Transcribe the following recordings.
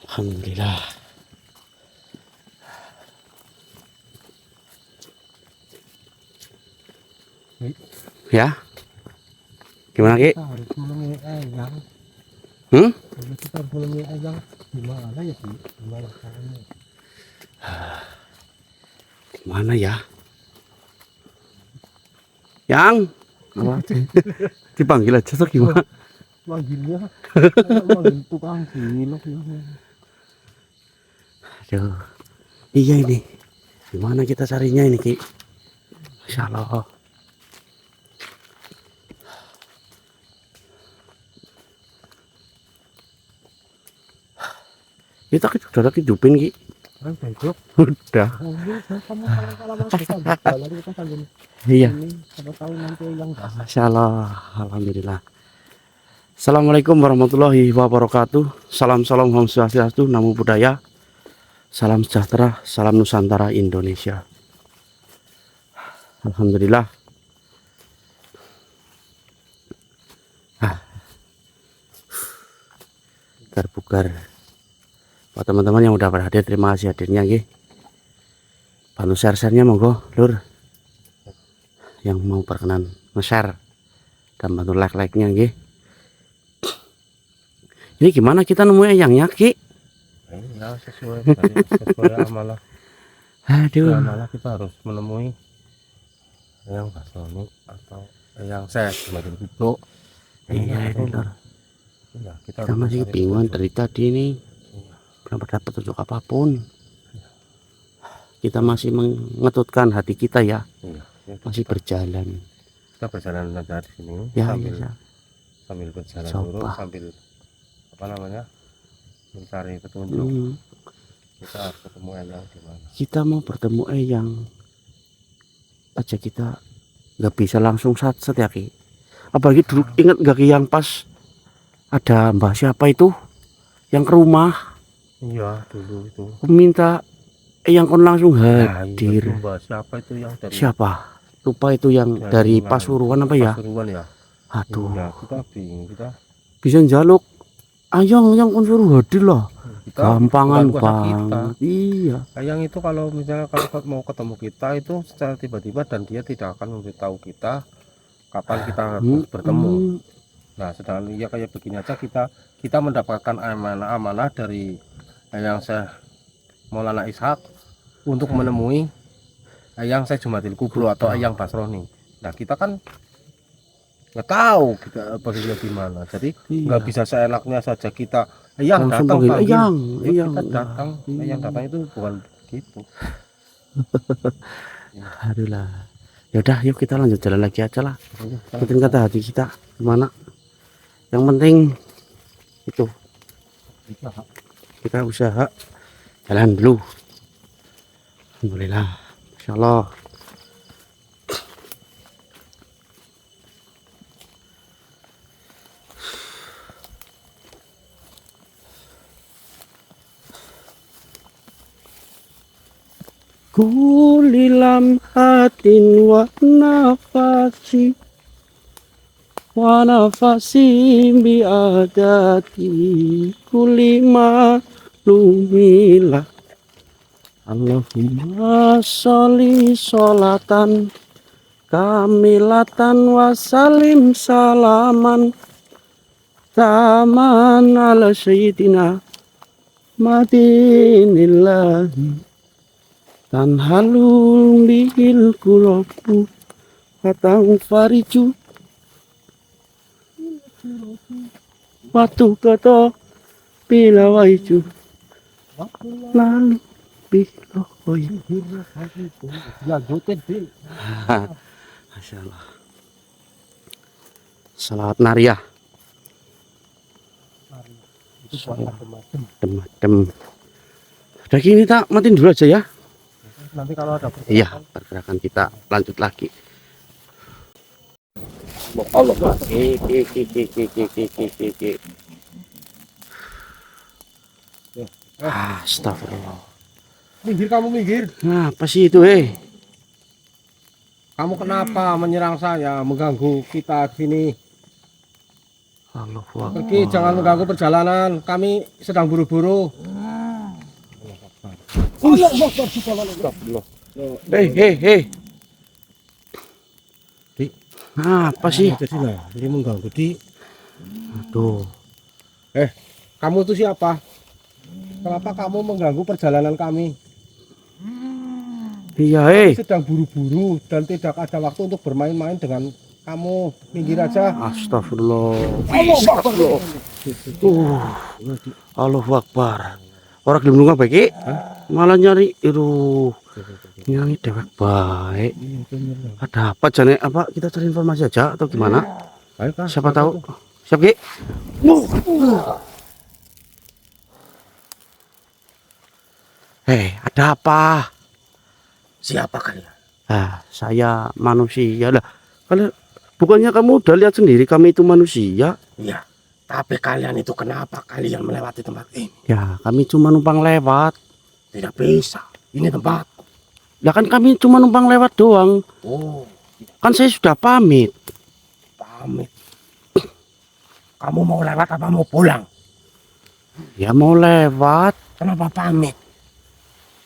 Alhamdulillah. Ya, gimana Ki? Kita harus menemui ayam. Kita harus menemui ayam. Gimana ya Ki? Gimana caranya? Gimana ya? Yang apa? Dipanggil aja tuh gimana? Manggilnya kayak manggil tukang cilok ya. Aduh, iya ini. Gimana kita carinya ini Ki? Masya Allah. Kita udah hidupin Ki. Kan goblok. Udah. Kamu kalau masuk jalan kita sambil Iya. ini siapa tahu nanti yang dasar. Masya Allah. Alhamdulillah. Assalamualaikum warahmatullahi wabarakatuh. Salam Om Swastiastu, Namo Buddhaya. Salam sejahtera, salam Nusantara Indonesia. Alhamdulillah. Bugar. Buat teman-teman yang udah berhadir, terima kasih hadirnya nggih. Bantu share-share-nya monggo, Lur. Yang mau berkenan nge-share dan bantu like-like-nya nggih. Ini gimana kita nemu ayangnya, Ki? Ya sesuai amalah. Aduh. Amalah kita harus menemui yang basoni atau yang saya semakin kublok. Iya, ini Lur. Ya, Kita masih bingung dari tadi nih. Belum dapat petunjuk apapun. Kita masih mengetutkan hati kita ya. Masih berjalan. Kita berjalan aja di sini Ya, sambil iya. sambil berjalan Coba. dulu sambil apa namanya mencari petunjuk. Kita harus ketemu ayang di mana. Kita mau bertemu eyang aja kita nggak bisa langsung set ya Ki. Apalagi dulu ingat nggak Ki yang pas ada mbak siapa itu yang ke rumah. Iya dulu itu. Minta eyang kon langsung Nah, hadir. itu mbak siapa itu yang dari Siapa? Lupa itu yang dari Pasuruan apa ya? Pasuruan ya. Aduh. Ya, kita bingung kita. Bisa njaluk ayang yang kon suruh hadir lah. Kita Gampangan bukan kuasa banget. Iya. Ayang itu kalau misalnya kalau mau ketemu kita itu secara tiba-tiba dan dia tidak akan memberitahu kita kapan kita harus bertemu. Nah, sedangkan ya kayak begini aja kita mendapatkan amanah dari Ayang Syekh Maulana Ishak untuk menemui Ayang Syekh Jumatil Kubro atau Ayang Basroni. Nah, kita kan nggak tahu kita posisinya di mana. Jadi nggak bisa seenaknya saja kita Ayang Langsung datang panggil panggil. Ayang. Ya, Ayang. kita datang. Iya. Ayang datang itu bukan gitu. Aduh lah. Ya udah, yuk kita lanjut jalan lagi aja lah. Ikutin kata hati kita kemana. Yang penting itu kita usaha jalan dulu. Alhamdulillah. Masya Allah. Kulilam hatin wa nafasi biadati kulima lumila. Allahumma sholli sholatan kamilatan wa salim salaman taman ala sayyidina madinillahi tanhalul bihil kulobu katang fariju watu kata bila waiju lalu bila waiju. Masya Allah. Salawat nariyah. Dem. Udah gini tak matiin dulu aja ya. Nanti kalau ada Iya, pergerakan kita lanjut lagi. Allah. Astagfirullah. minggir kamu minggir. Nah, apa sih itu, Kamu kenapa menyerang saya, mengganggu kita di sini? Allahu Akbar. Pergi, jangan mengganggu perjalanan. Kami sedang buru-buru. Hei. Di, Apa sih? jadi lah, ini mengganggu di. Aduh. Kamu itu siapa? Kenapa kamu mengganggu perjalanan kami? Iya, Kami sedang buru-buru dan tidak ada waktu untuk bermain-main dengan kamu. Minggir aja. Astagfirullah. Allahu Akbar. Orang gelem lunga baik, malah nyari nyari dewek baik. Ada apa jane? Apa kita cari informasi aja atau gimana? Ayo, Kak. Siapa tahu. Siap, Ki? Ada apa? Siapa kalian? Saya manusia lah. Kalau bukannya kamu udah lihat sendiri kami itu manusia? Iya. Tapi kalian itu kenapa kalian melewati tempat ini? Ya, kami cuma numpang lewat. Tidak bisa. Ini tempat. Lah kan kami cuma numpang lewat doang. Oh, Kan saya sudah pamit. pamit. Kamu mau lewat apa mau pulang? Ya mau lewat. Kenapa pamit?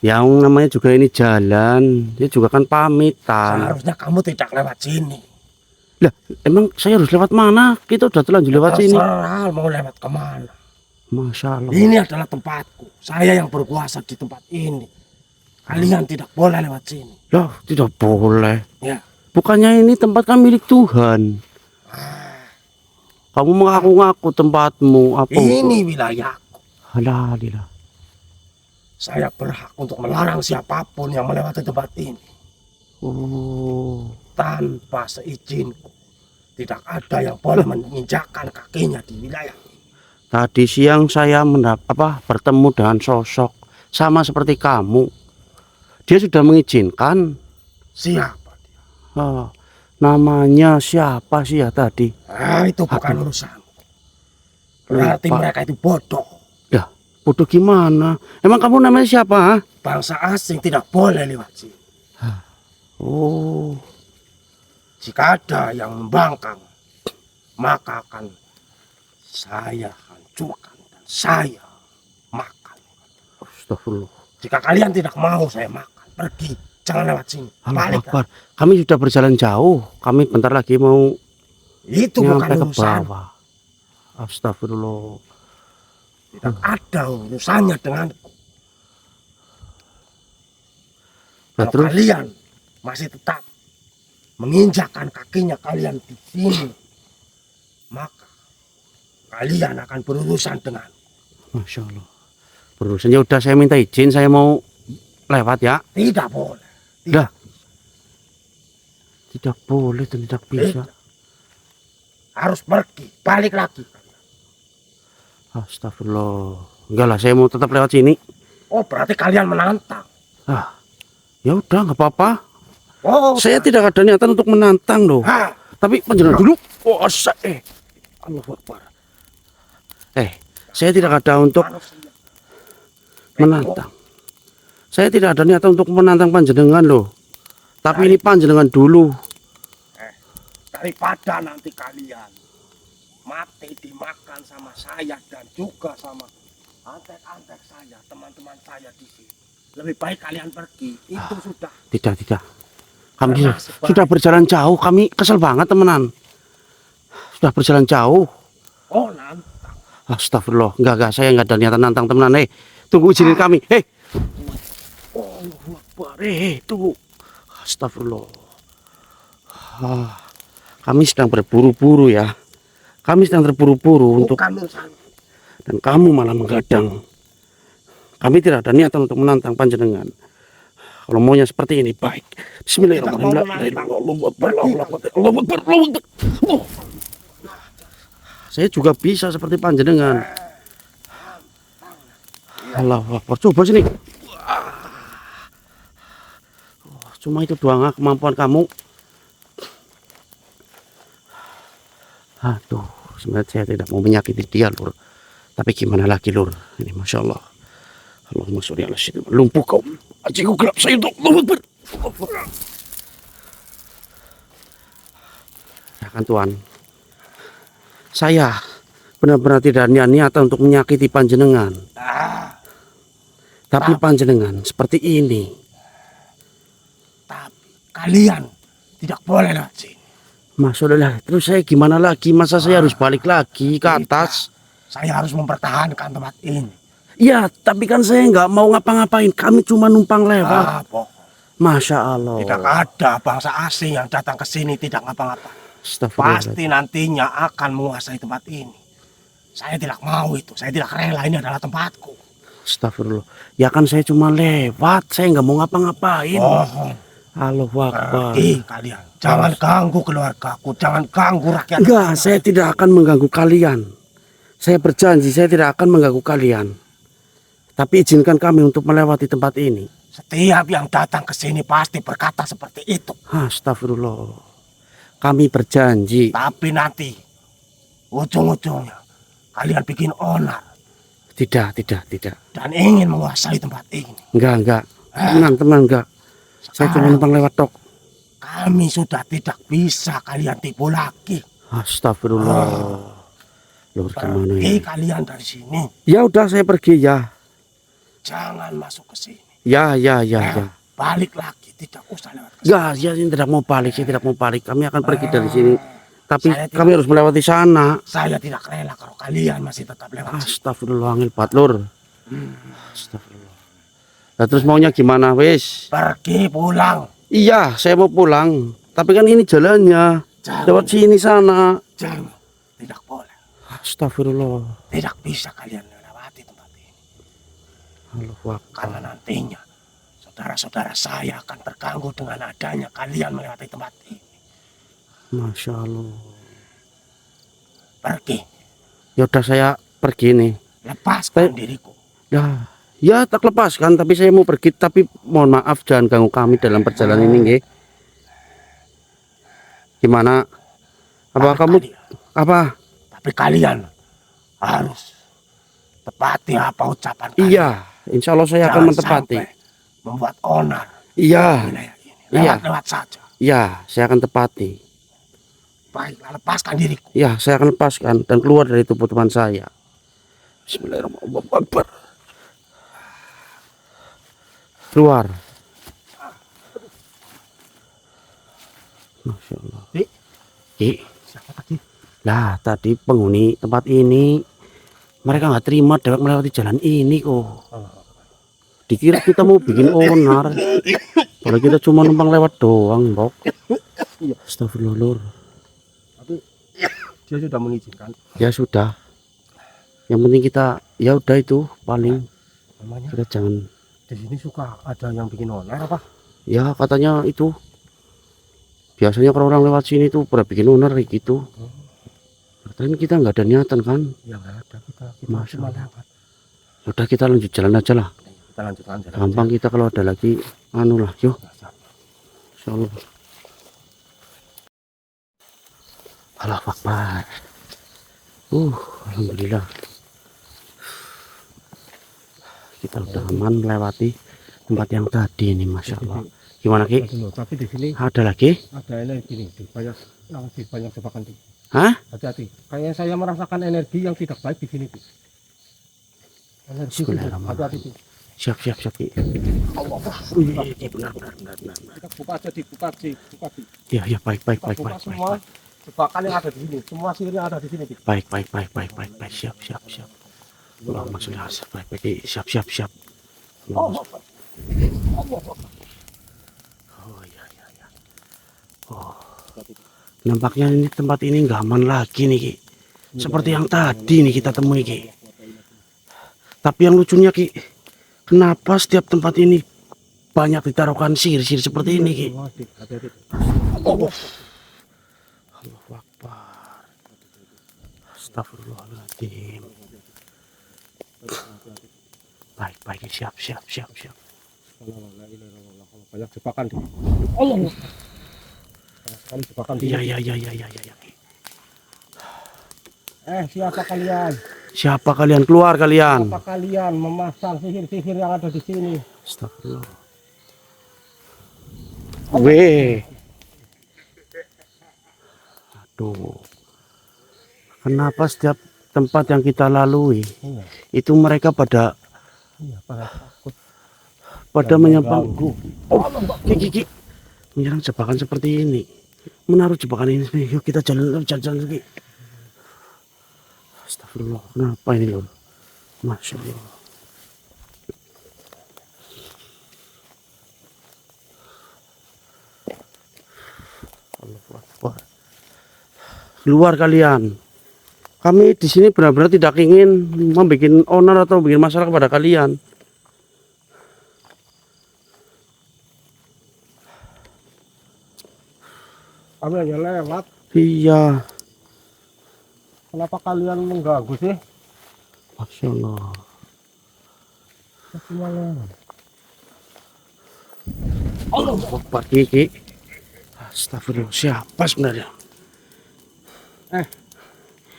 Yang namanya juga ini jalan. Dia juga kan pamitan. Seharusnya kamu tidak lewat sini. Lah, emang saya harus lewat mana? Kita udah terlanjur lewat sini. Terserah mau lewat kemana. Masya Allah. Ini adalah tempatku. Saya yang berkuasa di tempat ini. Kalian tidak boleh lewat sini. Loh, tidak boleh. Ya. Bukannya ini tempat kan milik Tuhan. Kamu mengaku-ngaku tempatmu apa? Ini wilayahku. Alhamdulillah. Saya berhak untuk melarang siapapun yang melewati tempat ini. Oh, Tanpa seizinku. Tidak ada yang boleh menginjakkan kakinya di wilayah ini. tadi siang saya bertemu dengan sosok sama seperti kamu. Dia sudah mengizinkan. Siapa dia? Oh, namanya siapa sih ya tadi? Itu bukan urusan. Berarti Lupa. mereka itu bodoh. Ya, bodoh gimana? Emang kamu namanya siapa? Ha? Bangsa asing tidak boleh lewat sini. Oh, Jika ada yang membangkang, maka akan saya hancurkan dan saya makan. astagfirullah. Jika kalian tidak mau saya makan, pergi. Jangan lewat sini. Allahu Balik. Akbar. Kami sudah berjalan jauh. Kami bentar lagi mau Itu bukan nyampe ke urusan. bawah. Astagfirullah. Tidak ada urusannya denganku. Nah, Kalau terus? kalian masih tetap menginjakkan kakinya kalian di sini, maka kalian akan berurusan dengan. Masya Allah. Berurusannya udah saya minta izin. Saya mau lewat ya. Tidak boleh. Dah. Tidak boleh dan tidak bisa. Harus pergi, balik lagi. Astagfirullah. Enggak lah, saya mau tetap lewat sini. Oh, berarti kalian menantang. Ya udah, nggak apa-apa. Oh, Saya tidak ada niatan untuk menantang loh. Tapi panjenengan dulu. Oh, Allahu Akbar. Saya tidak ada untuk menantang. Saya tidak ada niatan untuk menantang panjenengan loh. Tapi ini panjenengan dulu. daripada nanti kalian mati dimakan sama saya dan juga sama antek-antek saya, teman-teman saya di sini. Lebih baik kalian pergi. Itu sudah. Tidak. Kami sudah berjalan jauh. Kami kesel banget temenan. Sudah berjalan jauh. Oh, nantang. Astagfirullah. Enggak. Saya enggak ada niatan nantang temenan. Tunggu izinin kami. Allahu Akbar. Tunggu. Astagfirullah. Kami sedang berburu-buru ya. Kami sedang terburu-buru untuk. Bukan urusan. Dan kamu malah menggadang. Kami tidak ada niatan untuk menantang panjenengan. Kalau maunya seperti ini baik. Bismillahirrahmanirrahim. Allahu Akbar. Allahu Akbar. Saya juga bisa seperti panjenengan. Allahu Akbar. Coba sini. Cuma itu doang kemampuan kamu. Aduh, sebenarnya saya tidak mau menyakiti dia, Lur. Tapi gimana lagi, Lur? Ini Masya Allah. Allahumma sholli ala sayyidina. Lumpuh kau. Ajiku gelap saya untuk. Allahu Akbar. kan Tuhan. Saya benar-benar tidak ada niatan untuk menyakiti panjenengan. Tapi panjenengan seperti ini. Tapi kalian tidak boleh lewat sini. Maksudnya terus saya gimana lagi? Masa saya harus balik lagi ke atas? Saya harus mempertahankan tempat ini. Ya, tapi kan saya nggak mau ngapa-ngapain. Kami cuma numpang lewat. Masya Allah. Tidak ada bangsa asing yang datang ke sini tidak ngapa-ngapain. Pasti nantinya akan menguasai tempat ini. Saya tidak mau itu. Saya tidak rela, ini adalah tempatku. Astagfirullah. Ya kan saya cuma lewat. Saya nggak mau ngapa-ngapain. Allahu Akbar. Pergi kalian. Jangan ganggu keluargaku. Jangan ganggu rakyat. Enggak, saya tidak akan mengganggu kalian. Saya berjanji saya tidak akan mengganggu kalian. Tapi izinkan kami untuk melewati tempat ini. Setiap yang datang ke sini pasti berkata seperti itu. Astagfirullah. Kami berjanji. Tapi nanti ujung-ujungnya kalian bikin onar. Tidak. Dan ingin menguasai tempat ini. Enggak. Teman-teman enggak. Saya cuma numpang lewat tok. Kami sudah tidak bisa kalian tipu lagi. Astagfirullah. Lur kemana Pergi ya? kalian dari sini. Ya udah saya pergi ya. Jangan masuk ke sini. Ya. Balik lagi. Tidak usah lewat ke sini. Ya, saya tidak mau balik. Saya tidak mau balik. Kami akan pergi dari sini. Tapi Saya kami harus melewati sana. Saya tidak rela kalau kalian masih tetap lewat sini. Astagfirullah, angel banget, Lur. Astagfirullah. Nah, terus maunya gimana, wis? Pergi pulang. Iya, saya mau pulang. Tapi kan ini jalannya. Jangan. Lewat sini sana. Jangan. Tidak boleh. Astagfirullah. Tidak bisa kalian melewati tempat ini. Allahu Akbar. Karena nantinya saudara-saudara saya akan terganggu dengan adanya kalian melewati tempat ini. Masya Allah. Pergi. Yaudah saya pergi nih. Lepaskan diriku. Ya tak lepaskan. Tapi saya mau pergi. Tapi mohon maaf jangan ganggu kami dalam perjalanan ini, nggih. Gimana? Tapi kalian harus tepati apa ucapan kalian. Iya, insya Allah saya akan mentepati. Membuat onar. Iya. Lewat saja. Iya, saya akan tepati. Baiklah, lepaskan diriku. Iya, saya akan lepaskan dan keluar dari tubuh teman saya. Bismillahirrahmanirrahim. Keluar. Masya Allah. Siapa tadi? Lah, tadi penghuni tempat ini mereka nggak terima dewek melewati jalan ini kok. Dikira kita mau bikin onar. Kalau kita cuma numpang lewat doang, Bok. Astagfirullah, Lur. Tapi dia sudah mengizinkan. Ya sudah. Yang penting kita ya udah itu paling. Namanya Kita jangan. di sini suka ada yang bikin onar apa? Ya katanya itu. Biasanya kalau orang lewat sini tuh pada bikin onar kayak gitu. Tapi kita nggak ada niatan kan? Ya nggak ada, kita Masya cuma Allah. lewat. Udah kita lanjut jalan aja lah. Kita lanjutkan jalan. Gampang kita kalau ada lagi anu lah, yuk. Insyaallah. Allahu Akbar. Alhamdulillah. Kita udah aman melewati tempat yang tadi ini, Masya Allah. Gimana, Ki? Tapi di sini Ada lagi? ada energi nih, banyak jebakan nih. Hah? Hati-hati. Kayak saya merasakan energi yang tidak baik di sini, Ki. Energi itu, hati-hati, Ki. Siap, Ki. Allah. Benar. Kita buka aja, buka, Ki. Ya, baik. Buka semua jebakan yang ada di sini, semua sihir yang ada di sini, Ki. Baik. Siap. Allahumma sholli ala sayyidina Muhammad. Siap. Allah. Oh iya. Nampaknya ini tempat ini nggak aman lagi nih, Ki. Seperti yang tadi nih kita temui, Ki. Tapi yang lucunya, Ki, kenapa setiap tempat ini banyak ditaruhkan sihir-sihir seperti ini, Ki? Allahu Akbar. Astagfirullahaladzim. Baik, siap. Banyak jebakan, Ki. Allah. Sekali jebakan. Iya. Siapa kalian? Siapa kalian? Keluar kalian. Siapa kalian memasang sihir-sihir yang ada di sini? Astagfirullah. Weh. Tuh. Kenapa setiap tempat yang kita lalui Iya, itu mereka pada iya, pada takut. menyampang Mengganggu. Ki. Menyerang jebakan seperti ini. Menaruh jebakan ini. Yuk kita jalan lagi. Astagfirullah. Kenapa ini lur? Masya Allah. Allahu Akbar. Keluar kalian. Kami di sini benar-benar tidak ingin membuat onar atau bikin masalah kepada kalian. Kami hanya lewat. Iya. Kenapa kalian mengganggu sih? Masya Allah. Cuma lewat. Allahu Akbar Ki. Astagfirullah. Siapa sebenarnya?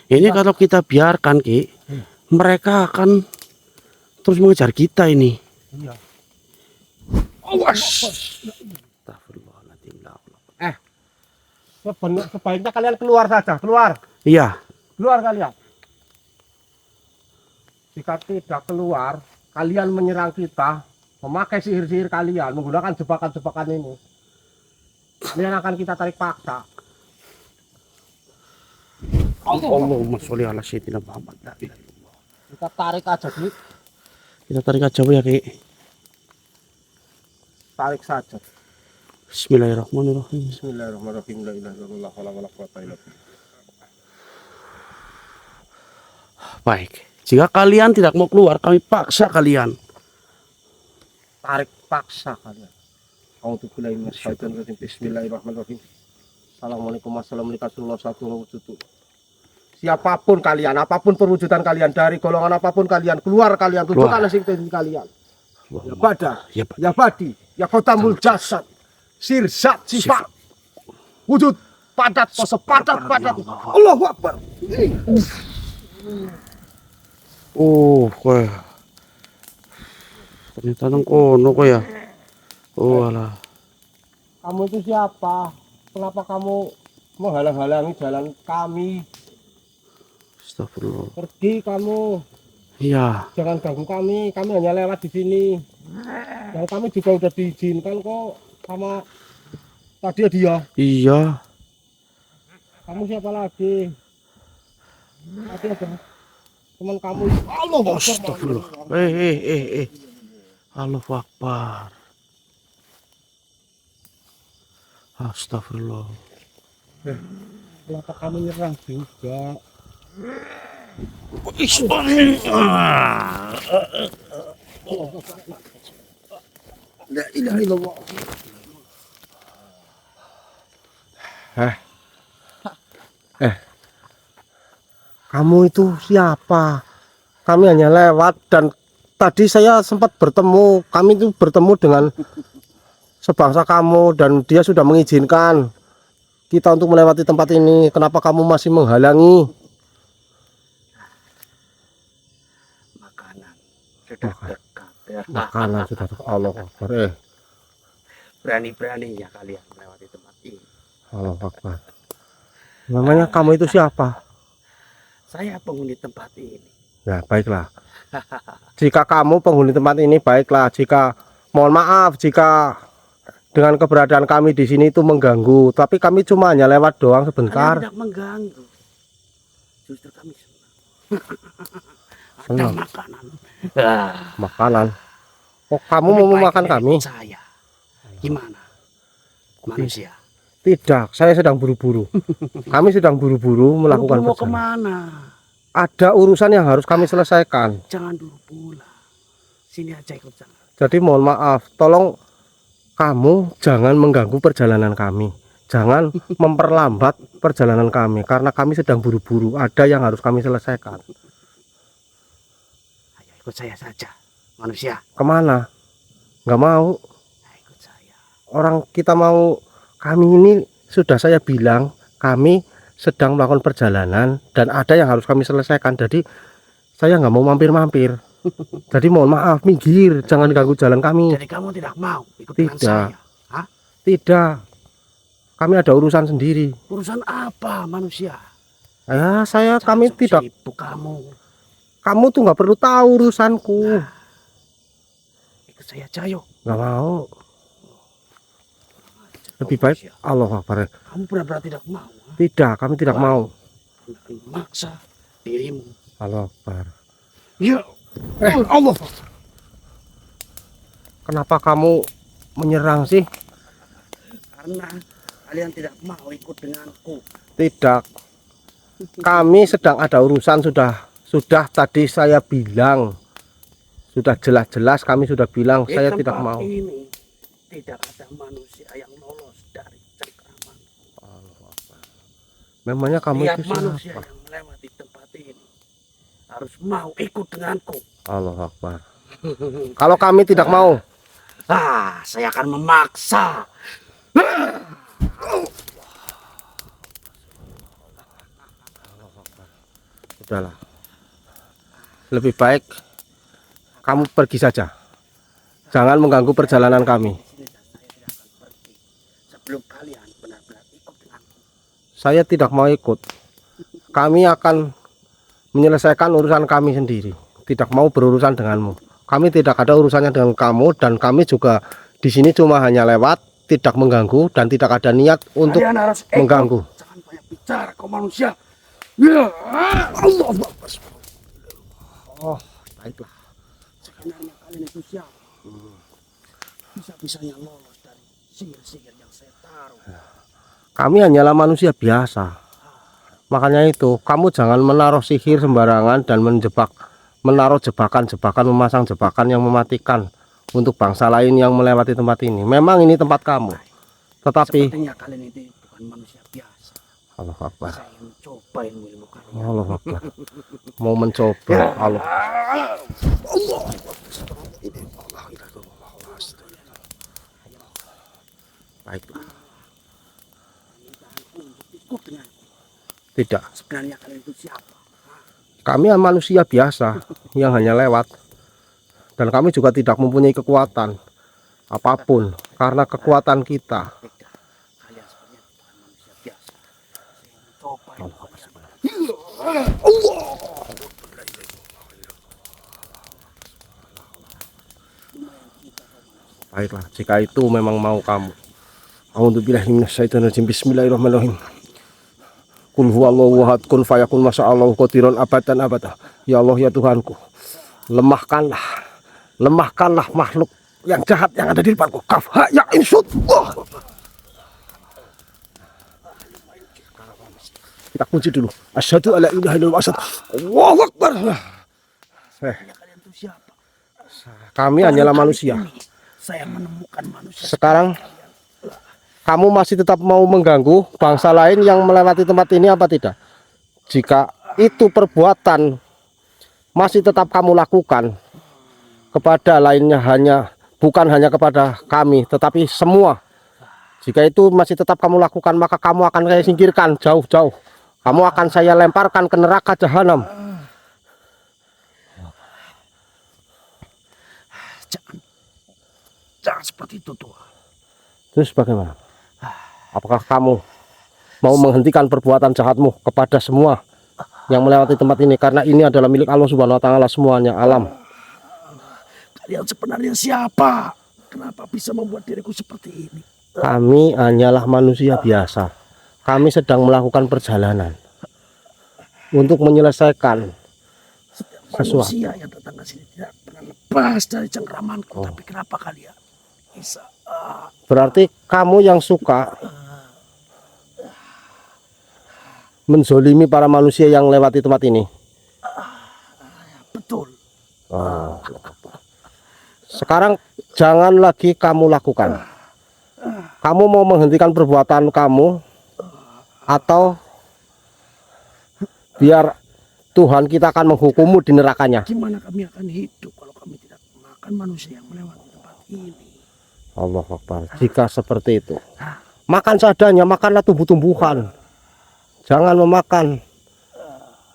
Ini kalau kita biarkan Ki, mereka akan terus mengejar kita ini. Iya. Awas. Astagfirullahaladzim. Sebaiknya kalian keluar saja, keluar. Iya. Keluar kalian. Jika tidak keluar, kalian menyerang kita, memakai sihir-sihir kalian, menggunakan jebakan-jebakan ini. Kalian akan kita tarik paksa. Allahumma sholli ala sayyidina Muhammad. Kita tarik aja, Ki. Kita tarik aja ya Ki. Tarik saja. Bismillahirrahmanirrahim. Bismillahirrahmanirrahim. La ilaha illallah wala quwwata illa billah. Baik. Jika kalian tidak mau keluar, kami paksa kalian. Tarik paksa kalian. A'udzubillahi minasyaitonir rajim. Bismillahirrahmanirrahim. Assalamualaikum warahmatullahi wabarakatuh. Siapapun kalian, apapun perwujudan kalian, dari golongan apapun kalian, keluar kalian, tunjukkan eksistensi kalian. Ya bada, ya badi, ya khotamul jasad, sirsat, sifat, wujud, padat, pose padat. Allahu Akbar. Wah. Ternyata nang kono kok ya. Oh alah. Kamu itu siapa? Kenapa kamu menghalang-halangi jalan kami? Astagfirullah. Pergi kamu. Iya. Jangan ganggu kami hanya lewat di sini. Dan kami juga udah diizinkan kok sama tadi dia. Iya. Kamu siapa lagi? Tadi ada teman kamu. Allah Astagfirullah. Allahu Akbar. Astagfirullah. Kenapa kamu nyerang juga? La ilaha illallah. Kamu itu siapa? Kami hanya lewat dan tadi saya sempat bertemu. Kami itu bertemu dengan sebangsa kamu dan dia sudah mengizinkan kita untuk melewati tempat ini. Kenapa kamu masih menghalangi? Makanan sudah dekat ya. Makanan sudah dekat. Allah Akbar. Berani-beraninya kalian melewati tempat ini. Allah Akbar. Namanya kamu itu siapa? Saya penghuni tempat ini. Ya baiklah. Jika kamu penghuni tempat ini baiklah. Jika mohon maaf jika dengan keberadaan kami di sini itu mengganggu. Tapi kami cuma hanya lewat doang sebentar. Kalian tidak mengganggu. Justru kami senang. Ada Senang. makanan. Makanan. Oh kamu mau memakan kami? Saya. Gimana? Manusia. Tidak, saya sedang buru-buru. Kami sedang buru-buru melakukan Mau perjalanan. kemana? Ada urusan yang harus kami selesaikan. Jangan dulu pulang. Sini aja ikut jangan. Jadi mohon maaf, tolong kamu jangan mengganggu perjalanan kami. Jangan memperlambat perjalanan kami karena kami sedang buru-buru. Ada yang harus kami selesaikan. Ayo ikut saya saja. Manusia. Kemana? Nggak mau. Ayo ikut saya. Orang kita mau. Kami ini sudah saya bilang kami sedang melakukan perjalanan dan ada yang harus kami selesaikan. Jadi saya nggak mau mampir-mampir. Jadi mohon maaf, minggir, jangan ganggu jalan kami. Jadi kamu tidak mau ikut dengan Tidak. saya? Hah? Tidak. Kami ada urusan sendiri. Urusan apa manusia? Ya, kami tidak. Sibuk kamu. Kamu tuh nggak perlu tahu urusanku. Ikut saya aja yuk. Nggak mau. Lebih baik Allah Akbar. Kamu benar-benar tidak mau. Tidak, kami tidak mau. Maksa dirimu. Allah Akbar. Ya. Allah. Kenapa kamu menyerang sih? Karena kalian tidak mau ikut denganku. Tidak. Kami sedang ada urusan, sudah tadi saya bilang. Sudah jelas-jelas kami sudah bilang Di saya tempat tidak mau. ini tidak ada manusia yang lolos dari cengkraman. Memangnya kamu Setiap itu manusia siapa? yang melewati tempat ini harus mau ikut denganku. Allah Akbar. Kalau kami tidak mau, Saya akan memaksa. sudahlah. Lebih baik kamu pergi saja. Jangan mengganggu perjalanan kami. Saya tidak akan pergi sebelum kalian benar-benar ikut denganku. Saya tidak mau ikut. Kami akan menyelesaikan urusan kami sendiri. Tidak mau berurusan denganmu. Kami tidak ada urusannya dengan kamu, dan kami juga di sini cuma hanya lewat, tidak mengganggu, dan tidak ada niat untuk Kalian harus ikut. mengganggu. Jangan banyak bicara kau manusia. Ya Allah. Oh, baiklah. Sebenarnya kalian itu siapa? Bisa-bisanya lolos dari sihir-sihir yang saya taruh. Kami hanyalah manusia biasa. Makanya itu, kamu jangan menaruh sihir sembarangan dan menaruh jebakan-jebakan, memasang jebakan yang mematikan untuk bangsa lain yang melewati tempat ini. Memang ini tempat kamu, tetapi Sepertinya kalian ini bukan manusia biasa. Allah Akbar. Saya mencoba ilmu kalian. Allah Akbar. Mau mencoba. Allah. Baiklah. Ikut dengan. Tidak. Sebenarnya kalian itu siapa? Kami manusia biasa yang hanya lewat, dan kami juga tidak mempunyai kekuatan apapun karena kekuatan kita. Tidak. Kalian sebenarnya bukan manusia biasa. Saya mencoba ilmu kalian. Baiklah, jika itu memang mau kamu. A'udzubillahi minasyaitonirrajim. Bismillahirrahmanirrahim. Qul huwallahu ahad, kun fayakun, masyaallah qadirun abadan abada. Ya Allah, ya Tuhanku, lemahkanlah makhluk yang jahat yang ada di depanku. Kaf ha ya insud. Kita kunci dulu. Asyhadu alla ilaha illallah, asyhadu Allahu akbar. Kalian itu siapa? Kami hanyalah manusia. Saya menemukan manusia. Sekarang kamu masih tetap mau mengganggu bangsa lain yang melewati tempat ini apa tidak? Jika itu perbuatan masih tetap kamu lakukan kepada lainnya, bukan hanya kepada kami tetapi semua. Jika itu masih tetap kamu lakukan, maka kamu akan saya singkirkan jauh-jauh. Kamu akan saya lemparkan ke neraka jahanam. Jangan seperti itu tuh. Terus bagaimana? Apakah kamu mau menghentikan perbuatan jahatmu kepada semua yang melewati tempat ini? Karena ini adalah milik Allah Subhanahu wa Ta'ala, semuanya alam. Kalian sebenarnya siapa? Kenapa bisa membuat diriku seperti ini? Kami hanyalah manusia biasa. Kami sedang melakukan perjalanan untuk menyelesaikan sesuatu. Manusia yang datang ke sini tidak pernah lepas dari cengkramanku. Tapi kenapa kalian bisa? Berarti kamu yang suka menzolimi para manusia yang lewati tempat ini. Betul. Sekarang jangan lagi kamu lakukan. Kamu mau menghentikan perbuatan kamu, atau biar Tuhan kita akan menghukummu di nerakanya. Gimana kami akan hidup kalau kami tidak makan manusia yang melewati tempat ini? Allah Akbar. Jika seperti itu, makan seadanya, makanlah tumbuh-tumbuhan. Jangan memakan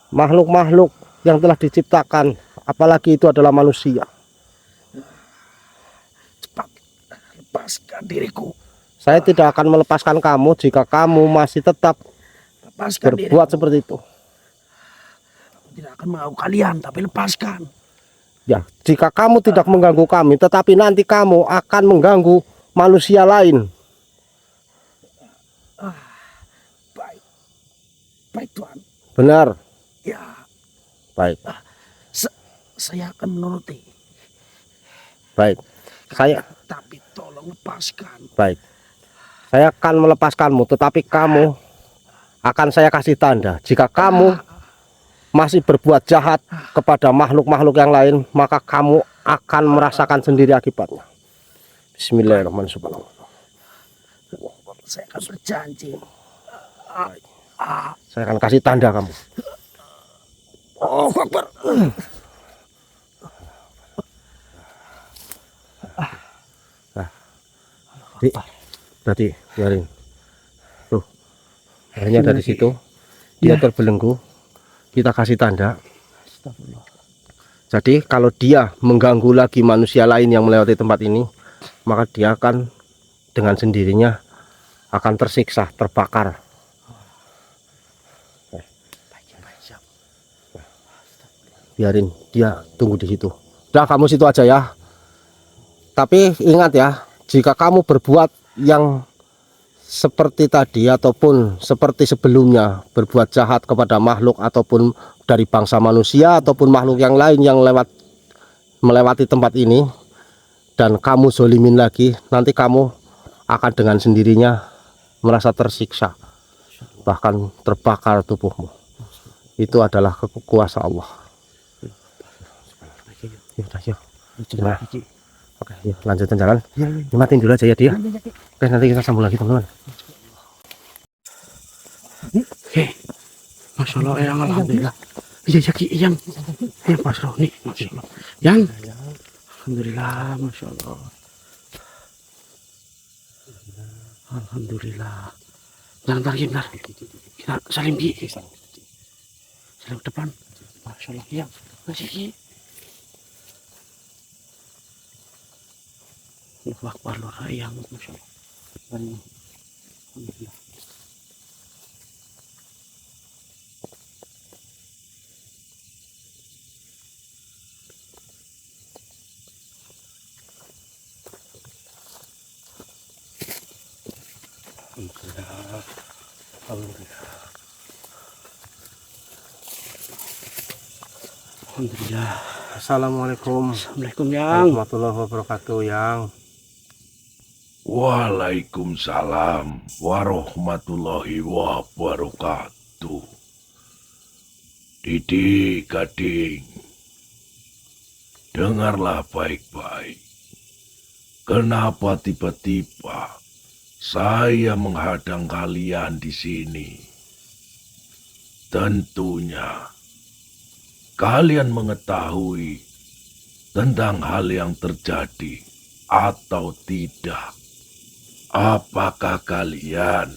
makhluk-makhluk yang telah diciptakan, apalagi itu adalah manusia. Cepat lepaskan diriku. Saya tidak akan melepaskan kamu jika kamu masih tetap Lepaskan diri. berbuat seperti itu. Aku tidak akan mengganggu kalian, tapi lepaskan. Ya, jika kamu tidak mengganggu kami, tetapi nanti kamu akan mengganggu manusia lain. Baik. Baik Tuhan. Benar. Ya, Baik. saya akan menuruti. Baik. Tapi tolong lepaskan. Baik. Saya akan melepaskanmu, tetapi kamu akan saya kasih tanda. Jika kamu masih berbuat jahat kepada makhluk-makhluk yang lain, maka kamu akan merasakan sendiri akibatnya. Bismillahirrahmanirrahim. Saya akan berjanji. Saya akan kasih tanda kamu. Oh, Akbar. Berarti biarin. Tuh, akhirnya dari situ dia terbelenggu. Kita kasih tanda. Jadi kalau dia mengganggu lagi manusia lain yang melewati tempat ini, maka dia akan dengan sendirinya akan tersiksa, terbakar. Biarin dia tunggu di situ. Udah, kamu situ aja ya. Tapi ingat ya, jika kamu berbuat yang seperti tadi ataupun seperti sebelumnya, berbuat jahat kepada makhluk ataupun dari bangsa manusia ataupun makhluk yang lain yang melewati tempat ini, dan kamu zolimin lagi, nanti kamu akan dengan sendirinya merasa tersiksa, bahkan terbakar tubuhmu. Itu adalah kekuasaan Allah. Yuk. Nah. Oke, yuk lanjutkan jalan. Ini matiin dulu aja ya dia. Oke, nanti kita sambung lagi teman-teman. Oke, Masya Allah, yang alhamdulillah. Iya, yang, Masya Allah, nih, Masya Allah. Yang, alhamdulillah, Masya Allah. Alhamdulillah. Bentar, bentar. Kita salim di. Salim ke depan. Masya Allah, yang, masih Ki. Allahu Akbar, yang, Masya Allah. Alhamdulillah. Alhamdulillah. Assalamualaikum warahmatullahi wabarakatuh, yang. Waalaikumsalam warahmatullahi wabarakatuh. Didi, Gading, dengarlah baik-baik. Kenapa tiba-tiba saya menghadang kalian di sini? Tentunya kalian mengetahui tentang hal yang terjadi atau tidak. Apakah kalian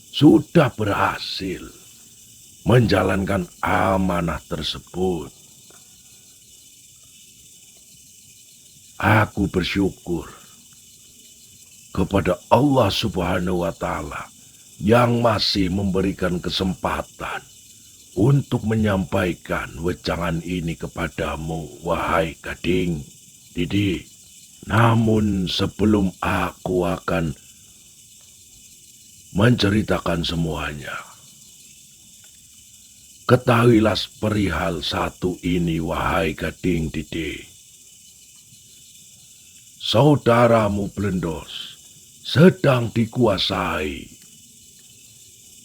sudah berhasil menjalankan amanah tersebut? Aku bersyukur kepada Allah Subhanahu wa Ta'ala yang masih memberikan kesempatan untuk menyampaikan wejangan ini kepadamu, wahai Gading, Didi. Namun sebelum aku akan menceritakan semuanya, ketahuilah perihal satu ini, wahai Gading, Didi. Saudaramu Blendos sedang dikuasai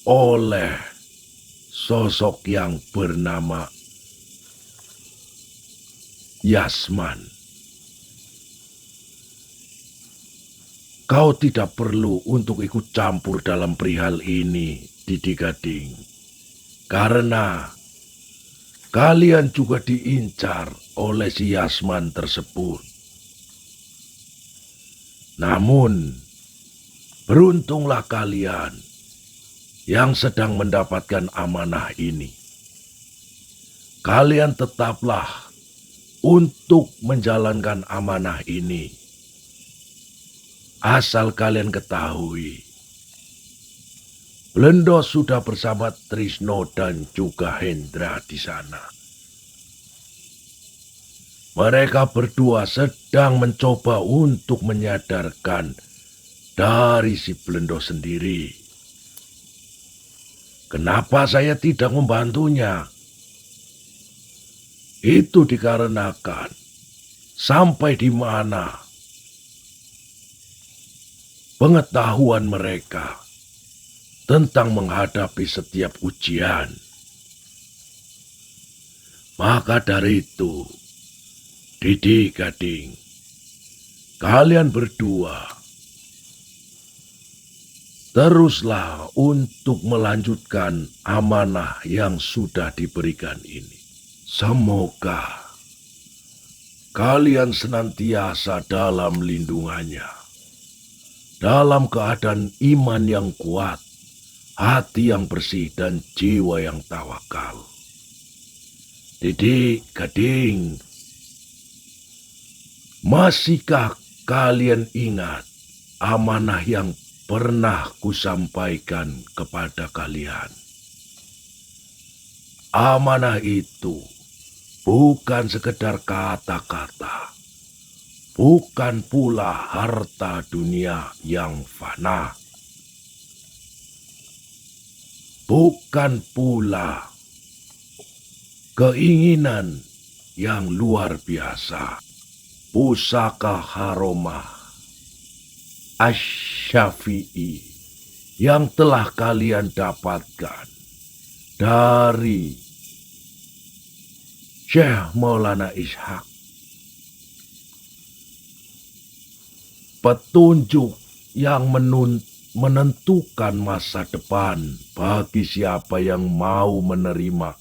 oleh sosok yang bernama Yasman. Kau tidak perlu untuk ikut campur dalam perihal ini, Didi Gading. Karena kalian juga diincar oleh si Yasman tersebut. Namun, beruntunglah kalian yang sedang mendapatkan amanah ini. Kalian tetaplah untuk menjalankan amanah ini. Asal kalian ketahui, Blendo sudah bersama Trisno dan juga Hendra di sana. Mereka berdua sedang mencoba untuk menyadarkan dari si Blendo sendiri. Kenapa saya tidak membantunya? Itu dikarenakan sampai di mana pengetahuan mereka tentang menghadapi setiap ujian. Maka dari itu, Didi Gading, kalian berdua teruslah untuk melanjutkan amanah yang sudah diberikan ini. Semoga kalian senantiasa dalam lindungannya, dalam keadaan iman yang kuat, hati yang bersih, dan jiwa yang tawakal. Didi Gading, masihkah kalian ingat amanah yang pernah kusampaikan kepada kalian? Amanah itu bukan sekedar kata-kata, bukan pula harta dunia yang fana, bukan pula keinginan yang luar biasa. Pusaka Haromah Asy-Syafi'i yang telah kalian dapatkan dari Syekh Maulana Ishaq. Petunjuk yang menentukan masa depan bagi siapa yang mau menerima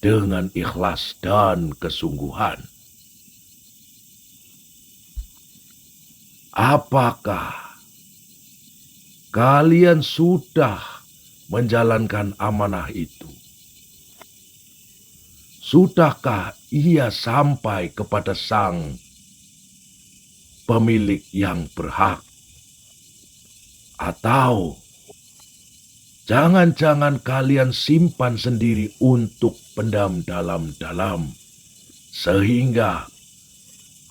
dengan ikhlas dan kesungguhan. Apakah kalian sudah menjalankan amanah itu? Sudahkah ia sampai kepada sang pemilik yang berhak? Atau jangan-jangan kalian simpan sendiri untuk pendam dalam-dalam, sehingga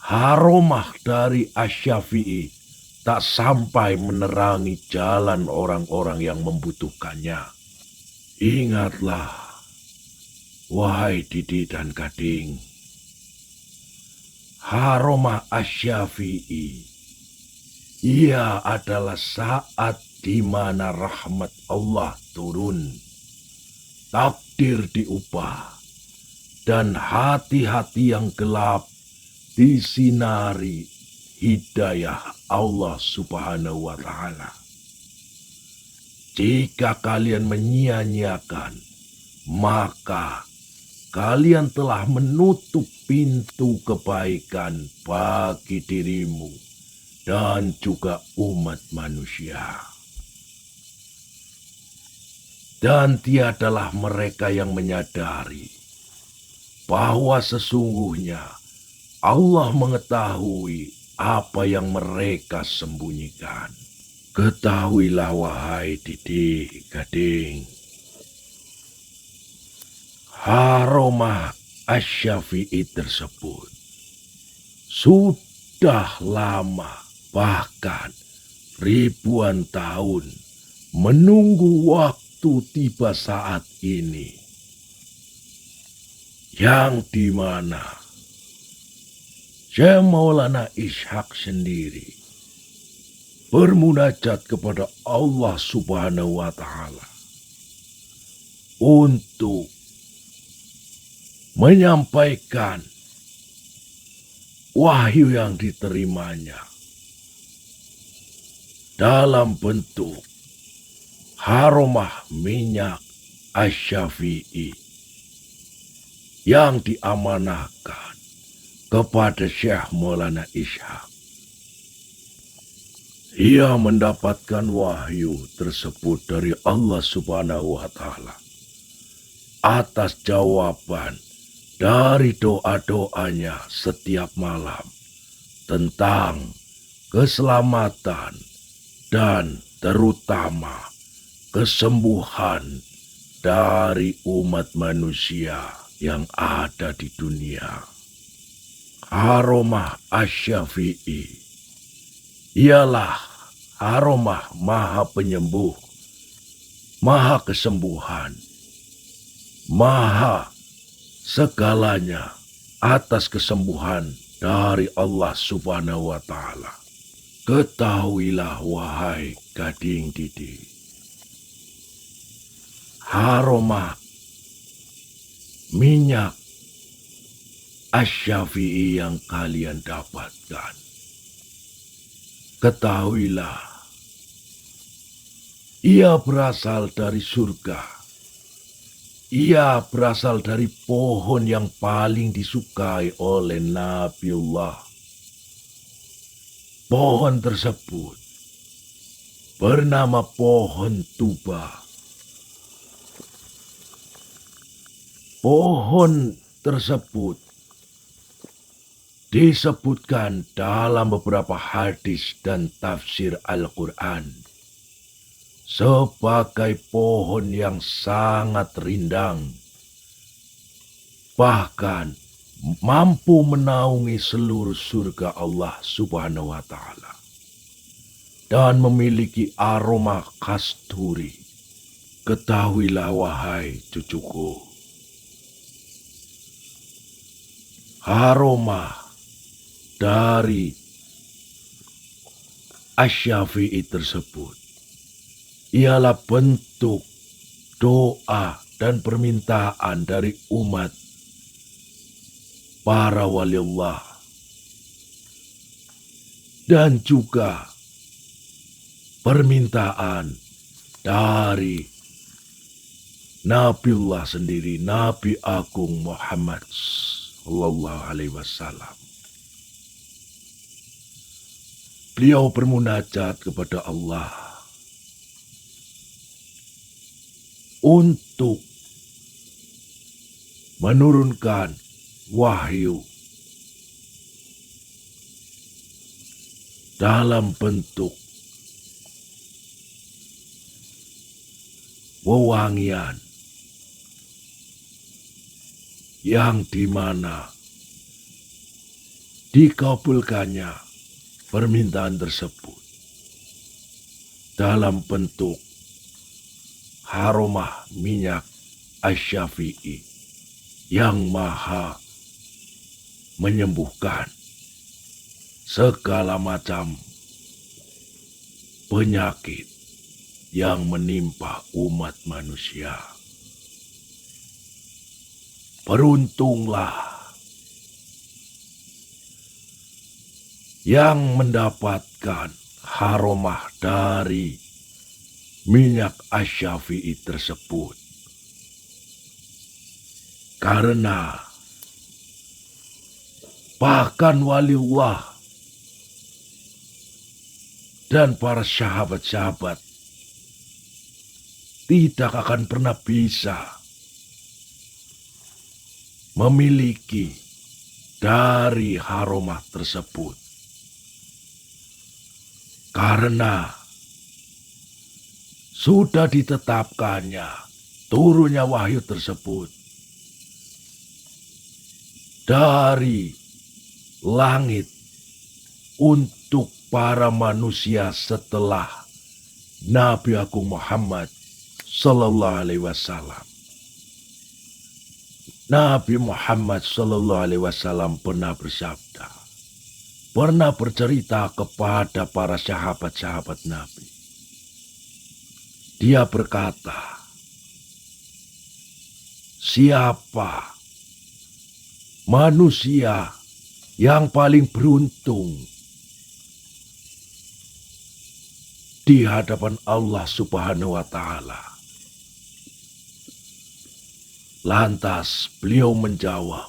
haromah dari Asy-Syafi'i tak sampai menerangi jalan orang-orang yang membutuhkannya. Ingatlah, wahai Didi dan Gading, haromah Asy-Syafi'i, ia adalah saat di mana rahmat Allah turun, takdir diubah, dan hati-hati yang gelap disinari hidayah Allah Subhanahu wa Ta'ala. Jika kalian menyia-nyiakan, maka kalian telah menutup pintu kebaikan bagi dirimu dan juga umat manusia. Dan tiadalah mereka yang menyadari bahwa sesungguhnya Allah mengetahui apa yang mereka sembunyikan. Ketahuilah wahai Didi Gading, haromah Asy-Syafi'i tersebut sudah lama, bahkan ribuan tahun menunggu waktu tiba saat ini, yang dimana Syekh Maulana Ishaq sendiri bermunajat kepada Allah Subhanahu wa Ta'ala untuk menyampaikan wahyu yang diterimanya dalam bentuk haromah minyak Asy-Syafi'i yang diamanahkan kepada Syekh Maulana Ishaq. Ia mendapatkan wahyu tersebut dari Allah Subhanahu wa Ta'ala atas jawaban dari doa-doanya setiap malam tentang keselamatan, dan terutama kesembuhan dari umat manusia yang ada di dunia. Haromah Asy-Syafi'i ialah Haromah Maha Penyembuh, Maha Kesembuhan, Maha segalanya atas kesembuhan dari Allah Subhanahu wa Ta'ala. Ketahuilah wahai gading Didi, Haromah minyak Asy-Syafi'i yang kalian dapatkan, ketahuilah ia berasal dari surga. Ia berasal dari pohon yang paling disukai oleh Nabiullah. Pohon tersebut bernama pohon tuba. Pohon tersebut disebutkan dalam beberapa hadis dan tafsir Al-Quran sebagai pohon yang sangat rindang, bahkan mampu menaungi seluruh surga Allah Subhanahu wa Ta'ala, dan memiliki aroma kasturi. Ketahuilah wahai cucuku, aroma dari Asy-Syafi'i tersebut ialah bentuk doa dan permintaan dari umat para waliullah, dan juga permintaan dari Nabiullah sendiri, Nabi Agung Muhammad sallallahu alaihi wasallam. Beliau bermunajat kepada Allah untuk menurunkan wahyu dalam bentuk wewangian yang dimana dikabulkannya permintaan tersebut dalam bentuk haromah minyak Asy-Syafi'i yang maha menyembuhkan segala macam penyakit yang menimpa umat manusia. Beruntunglah yang mendapatkan haromah dari minyak Asy-Syafi'i tersebut, karena bahkan waliullah dan para sahabat-sahabat tidak akan pernah bisa memiliki dari haromah tersebut, karena sudah ditetapkannya turunnya wahyu tersebut dari langit untuk para manusia setelah Nabi Agung Muhammad sallallahu alaihi wasallam. Nabi Muhammad sallallahu alaihi wasallam pernah bersabda, pernah bercerita kepada para sahabat-sahabat Nabi. Dia berkata, siapa manusia yang paling beruntung di hadapan Allah Subhanahu wa Ta'ala? Lantas beliau menjawab,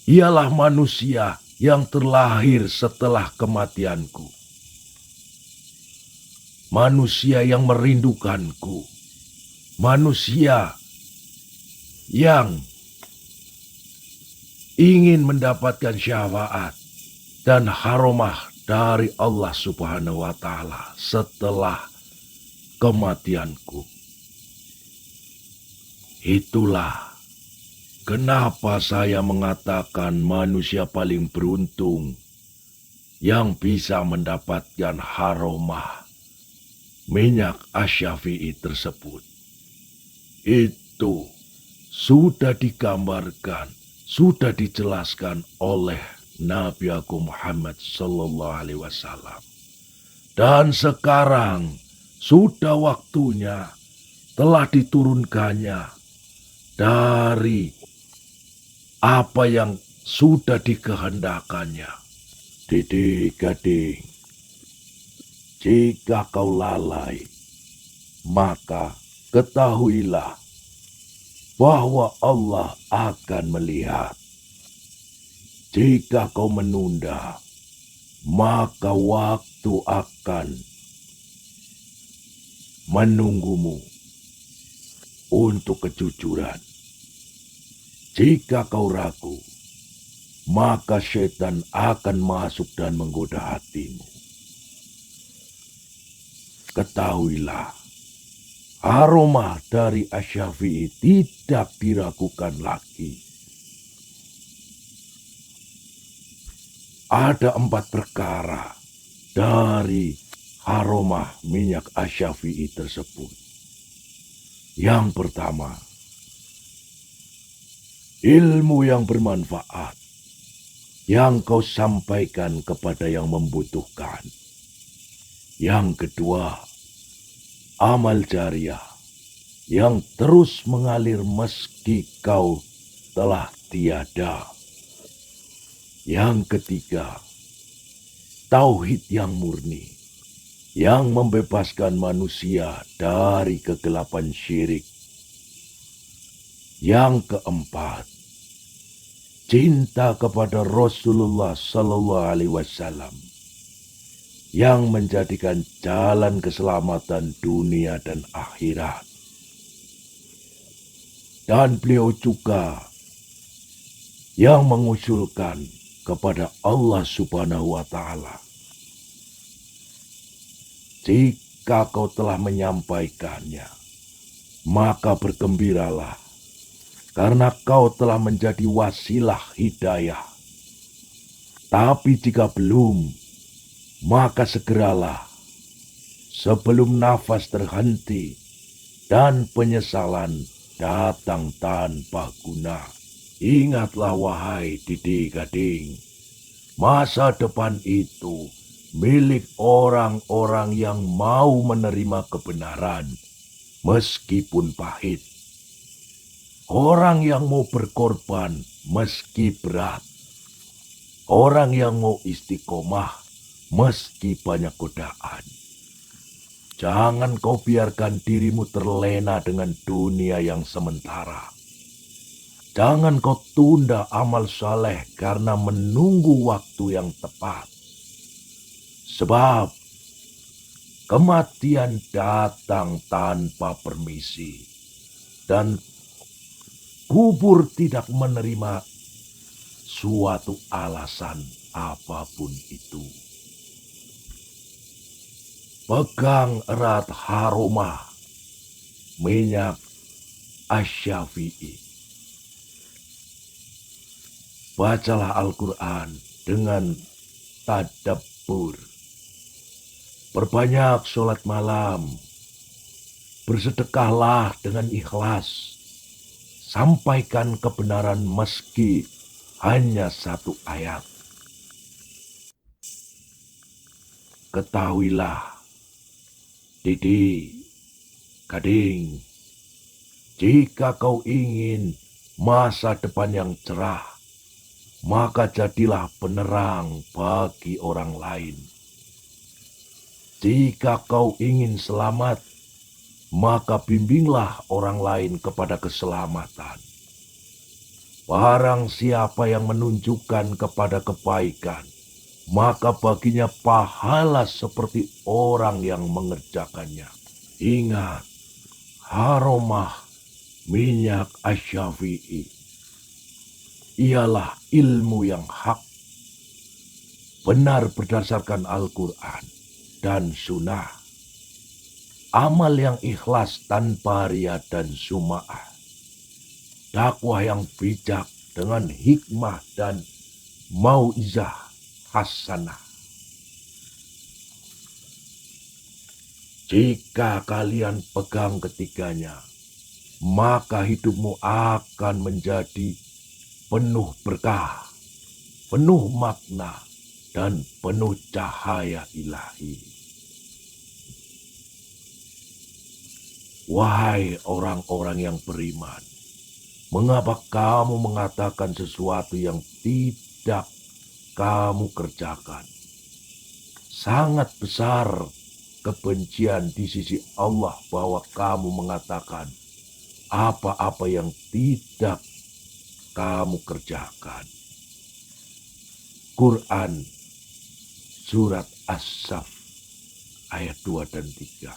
ialah manusia yang terlahir setelah kematianku, manusia yang merindukanku, manusia yang ingin mendapatkan syafaat dan haromah dari Allah Subhanahu wa Ta'ala setelah kematianku. Itulah kenapa saya mengatakan manusia paling beruntung yang bisa mendapatkan haromah minyak asy-Syafi'i tersebut. Itu sudah digambarkan, sudah dijelaskan oleh Nabi Agung Muhammad Sallallahu Alaihi Wasallam. Dan sekarang sudah waktunya telah diturunkannya dari apa yang sudah dikehendakannya. Didi Gading, jika kau lalai, maka ketahuilah bahwa Allah akan melihat. Jika kau menunda, maka waktu akan menunggumu untuk kejujuran. Jika kau ragu, maka setan akan masuk dan menggoda hatimu. Ketahuilah, aroma dari asy-Syafi'i tidak diragukan lagi. Ada 4 perkara dari aroma minyak asy-Syafi'i tersebut. Yang pertama, ilmu yang bermanfaat yang kau sampaikan kepada yang membutuhkan. Yang kedua, amal jariah yang terus mengalir meski kau telah tiada. Yang ketiga, tauhid yang murni yang membebaskan manusia dari kegelapan syirik. Yang keempat, cinta kepada Rasulullah Sallallahu Alaihi Wasallam yang menjadikan jalan keselamatan dunia dan akhirat. Dan beliau juga yang mengusulkan kepada Allah Subhanahu wa Ta'ala, jika kau telah menyampaikannya, maka bergembiralah, karena kau telah menjadi wasilah hidayah. Tapi jika belum, maka segeralah sebelum nafas terhenti dan penyesalan datang tanpa guna. Ingatlah wahai Didi Gading, masa depan itu milik orang-orang yang mau menerima kebenaran meskipun pahit. Orang yang mau berkorban meski berat. Orang yang mau istiqomah meski banyak godaan. Jangan kau biarkan dirimu terlena dengan dunia yang sementara. Jangan kau tunda amal saleh karena menunggu waktu yang tepat. Sebab kematian datang tanpa permisi dan kubur tidak menerima suatu alasan apapun itu. Pegang erat haromah minyak asy-Syafi'i. Bacalah Al-Quran dengan tadabbur. Perbanyak sholat malam. Bersedekahlah dengan ikhlas. Sampaikan kebenaran meski hanya 1 ayat. Ketahuilah, Didi Gading, jika kau ingin masa depan yang cerah, maka jadilah penerang bagi orang lain. Jika kau ingin selamat, maka bimbinglah orang lain kepada keselamatan. Barang siapa yang menunjukkan kepada kebaikan, maka baginya pahala seperti orang yang mengerjakannya. Ingat, haromah minyak asy-Syafi'i ialah ilmu yang hak, benar berdasarkan Al-Quran dan Sunnah. Amal yang ikhlas tanpa ria dan sum'ah. Dakwah yang bijak dengan hikmah dan mau'izah hasanah. Jika kalian pegang ketiganya, maka hidupmu akan menjadi penuh berkah, penuh makna, dan penuh cahaya ilahi. Wahai orang-orang yang beriman, mengapa kamu mengatakan sesuatu yang tidak kamu kerjakan? Sangat besar kebencian di sisi Allah bahwa kamu mengatakan apa-apa yang tidak kamu kerjakan. Quran Surat As-Saff ayat 2 dan 3.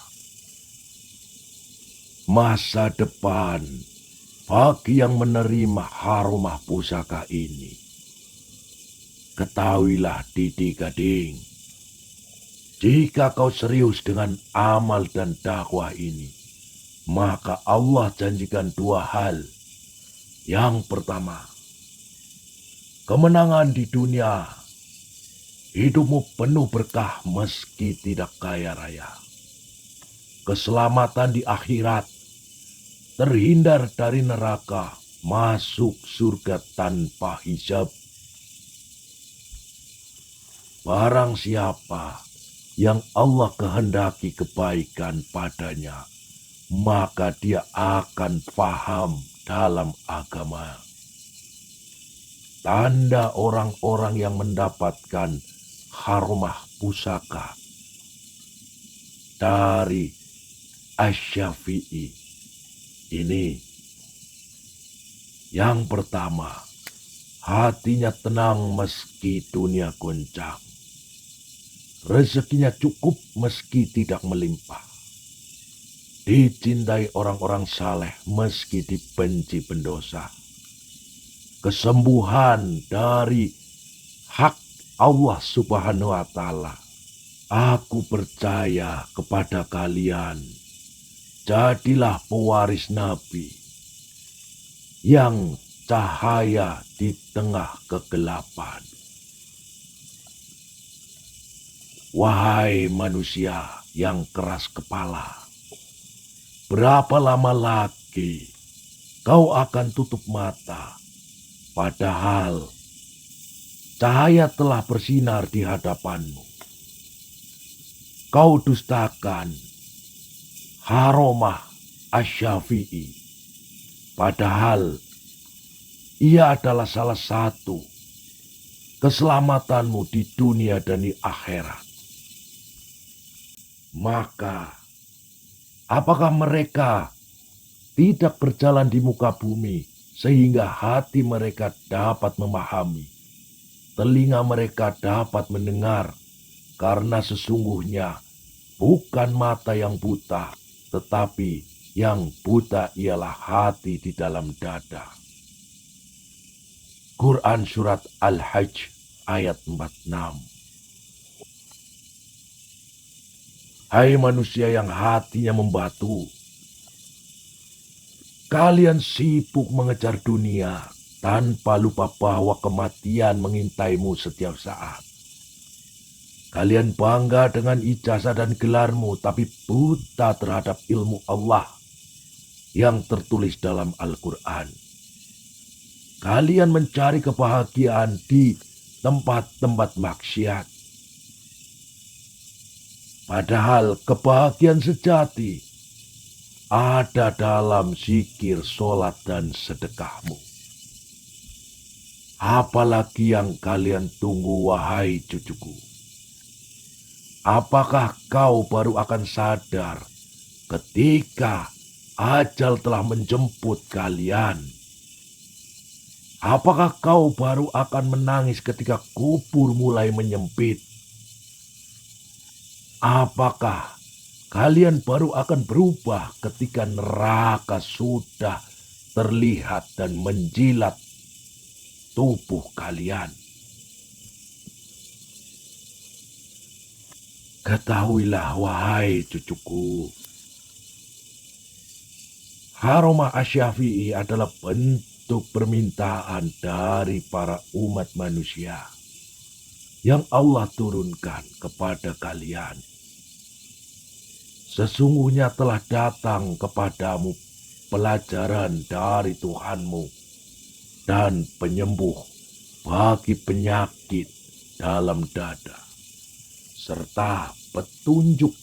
Masa depan bagi yang menerima harumah pusaka ini. Ketahuilah Didi Gading, jika kau serius dengan amal dan dakwah ini, maka Allah janjikan dua hal. Yang pertama, kemenangan di dunia, hidupmu penuh berkah meski tidak kaya raya. Keselamatan di akhirat, terhindar dari neraka, masuk surga tanpa hisab. Barang siapa yang Allah kehendaki kebaikan padanya, maka dia akan paham dalam agama. Tanda orang-orang yang mendapatkan harumah pusaka dari Asy-Syafi'i ini. Yang pertama, hatinya tenang meski dunia goncang. Rezekinya cukup meski tidak melimpah. Dicintai orang-orang saleh meski dibenci pendosa. Kesembuhan dari hak Allah Subhanahu wa Ta'ala. Aku percaya kepada kalian. Jadilah pewaris Nabi yang cahaya di tengah kegelapan. Wahai manusia yang keras kepala, berapa lama lagi kau akan tutup mata, padahal cahaya telah bersinar di hadapanmu. Kau dustakan harumah Asy-Syafi'i, padahal ia adalah salah satu keselamatanmu di dunia dan di akhirat. Maka, apakah mereka tidak berjalan di muka bumi sehingga hati mereka dapat memahami, telinga mereka dapat mendengar, karena sesungguhnya bukan mata yang buta, tetapi yang buta ialah hati di dalam dada. Quran Surat Al-Hajj ayat 46. Hai manusia yang hatinya membatu, kalian sibuk mengejar dunia tanpa lupa bahwa kematian mengintaimu setiap saat. Kalian bangga dengan ijazah dan gelarmu, tapi buta terhadap ilmu Allah yang tertulis dalam Al-Quran. Kalian mencari kebahagiaan di tempat-tempat maksiat. Padahal kebahagiaan sejati ada dalam zikir, sholat, dan sedekahmu. Apalagi yang kalian tunggu, wahai cucuku? Apakah kau baru akan sadar ketika ajal telah menjemput kalian? Apakah kau baru akan menangis ketika kubur mulai menyempit? Apakah kalian baru akan berubah ketika neraka sudah terlihat dan menjilat tubuh kalian? Ketahuilah wahai cucuku, Haromah Asy-Syafi'i adalah bentuk permintaan dari para umat manusia yang Allah turunkan kepada kalian. Sesungguhnya telah datang kepadamu pelajaran dari Tuhanmu dan penyembuh bagi penyakit dalam dada, serta petunjuk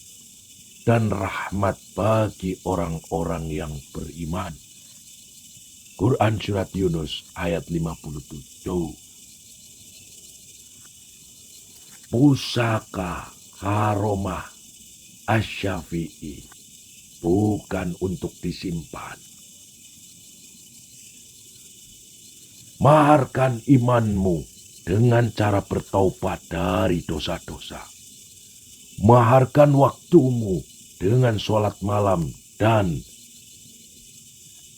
dan rahmat bagi orang-orang yang beriman. Quran Surat Yunus ayat 57. Pusaka Haromah Asy-Syafi'i bukan untuk disimpan. Maharkan imanmu dengan cara bertaubat dari dosa-dosa. Maharkan waktumu dengan sholat malam dan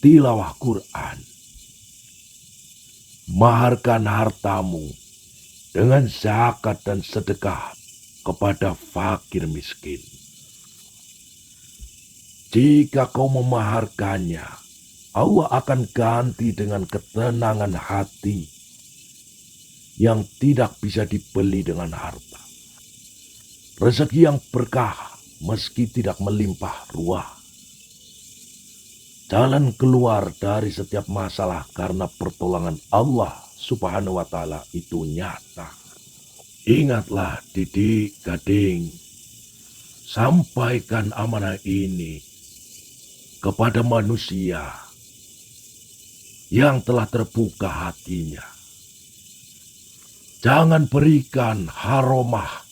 tilawah Quran. Maharkan hartamu dengan zakat dan sedekah kepada fakir miskin. Jika kau memaharkannya, Allah akan ganti dengan ketenangan hati yang tidak bisa dibeli dengan harta. Rezeki yang berkah meski tidak melimpah ruah. Jalan keluar dari setiap masalah karena pertolongan Allah Subhanahu wa Ta'ala itu nyata. Ingatlah Didik Gading, sampaikan amanah ini kepada manusia yang telah terbuka hatinya. Jangan berikan Haromah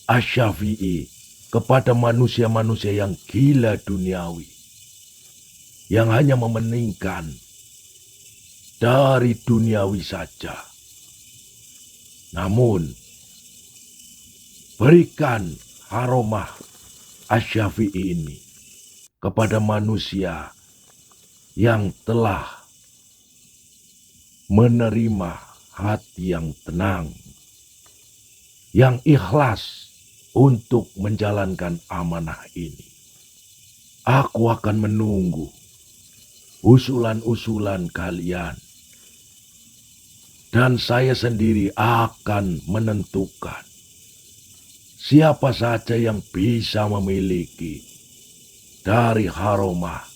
Asy-Syafi'i kepada manusia-manusia yang gila duniawi, yang hanya mementingkan dari duniawi saja. Namun, berikan Haromah Asy-Syafi'i ini kepada manusia yang telah menerima hati yang tenang, yang ikhlas untuk menjalankan amanah ini. Aku akan menunggu usulan-usulan kalian, dan saya sendiri akan menentukan siapa saja yang bisa memiliki dari Haromah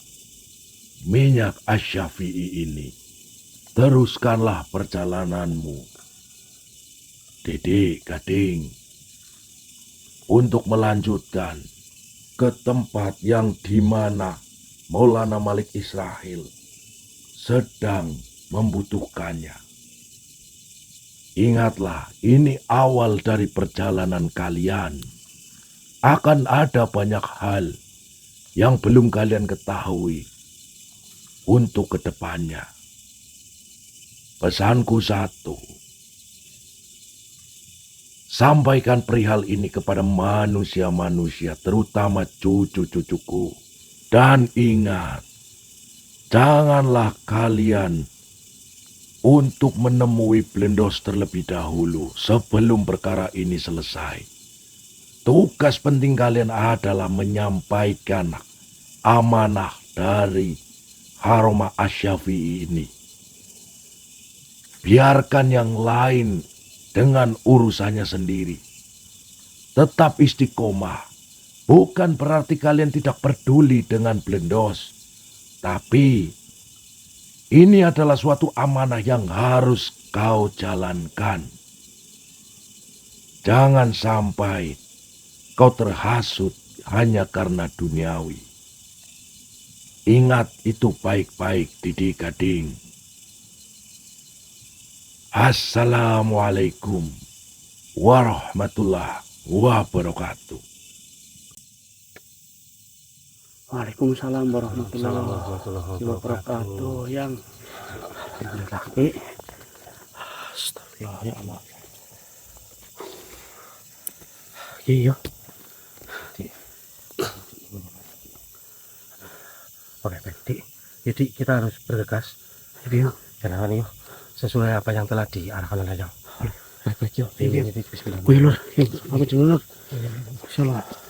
minyak Asy-Syafi'i ini. Teruskanlah perjalananmu, Didik Gading, untuk melanjutkan ke tempat yang dimana Maulana Malik Israhil sedang membutuhkannya. Ingatlah, ini awal dari perjalanan kalian. Akan ada banyak hal yang belum kalian ketahui untuk kedepannya. Pesanku satu, sampaikan perihal ini kepada manusia-manusia, terutama cucu-cucuku. Dan ingat, janganlah kalian untuk menemui Blendos terlebih dahulu sebelum perkara ini selesai. Tugas penting kalian adalah menyampaikan amanah dari Haromah Asy-Syafi'i ini. Biarkan yang lain dengan urusannya sendiri. Tetap istiqomah. Bukan berarti kalian tidak peduli dengan Blendos. Tapi ini adalah suatu amanah yang harus kau jalankan. Jangan sampai kau terhasut hanya karena duniawi. Ingat itu baik-baik, Didik Gading. Assalamualaikum warahmatullahi wabarakatuh. Waalaikumsalam warahmatullahi wabarakatuh. Yang laki. Astagfirullah. Iya. Oke, baik. Jadi kita harus bergegas. Iya. Jangan yuk, sesuai apa yang telah diarahkan oleh yang. Baik, baik, yuk. Ini bismillah. Wih, Lur. Yuk, pamit dulu, Lur. Insyaallah.